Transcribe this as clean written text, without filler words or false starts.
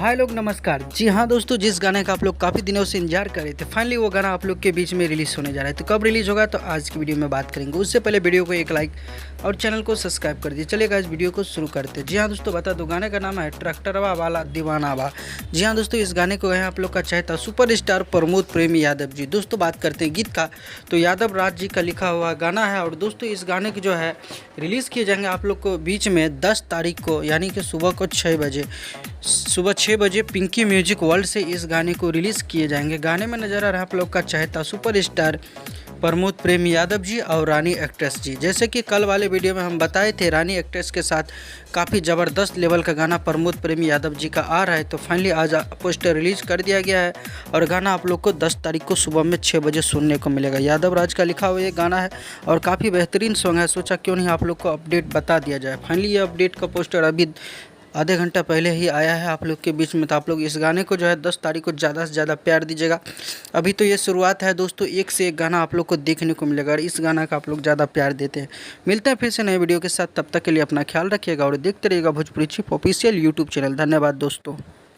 हाय लोग, नमस्कार। जी हाँ दोस्तों, जिस गाने का आप लोग काफ़ी दिनों से इंतजार कर रहे थे, फाइनली वो गाना आप लोग के बीच में रिलीज़ होने जा रहा है। तो कब रिलीज़ होगा तो आज की वीडियो में बात करेंगे। उससे पहले वीडियो को एक लाइक और चैनल को सब्सक्राइब कर दीजिए। चलिएगा इस वीडियो को शुरू करते हैं। जी हाँ दोस्तों, बता दो गाने का नाम है ट्रैक्टरवा वाला दीवानावा। जी हाँ दोस्तों, इस गाने को है आप लोग का चाहता सुपर स्टार प्रमोद प्रेमी यादव जी। दोस्तों बात करते हैं गीत का, तो यादव राज जी का लिखा हुआ गाना है। और दोस्तों इस गाने की जो है रिलीज़ किए जाएंगे आप लोग को बीच में 10 तारीख को, यानी कि सुबह 6 बजे पिंकी म्यूजिक वर्ल्ड से इस गाने को रिलीज़ किए जाएंगे। गाने में नज़र आ रहा है आप लोग का चाहता सुपर स्टार प्रमोद प्रेमी यादव जी और रानी एक्ट्रेस जी। जैसे कि कल वाले वीडियो में हम बताए थे, रानी एक्ट्रेस के साथ काफ़ी ज़बरदस्त लेवल का गाना प्रमोद प्रेमी यादव जी का आ रहा है। तो फाइनली आज पोस्टर रिलीज़ कर दिया गया है और गाना आप लोग को 10 तारीख को सुबह में 6 बजे सुनने को मिलेगा। यादव राज का लिखा हुआ ये गाना है और काफ़ी बेहतरीन सॉन्ग है। सोचा क्यों नहीं आप लोग को अपडेट बता दिया जाए। फाइनली ये अपडेट का पोस्टर अभी आधे घंटा पहले ही आया है आप लोग के बीच में। तो आप लोग इस गाने को जो है 10 तारीख को ज़्यादा से ज़्यादा प्यार दीजिएगा। अभी तो ये शुरुआत है दोस्तों, एक से एक गाना आप लोग को देखने को मिलेगा और इस गाना का आप लोग ज़्यादा प्यार देते हैं। मिलते हैं फिर से नए वीडियो के साथ, तब तक के लिए अपना ख्याल रखिएगा और देखते रहिएगा Bhojpuri chip official YouTube channel. धन्यवाद दोस्तों।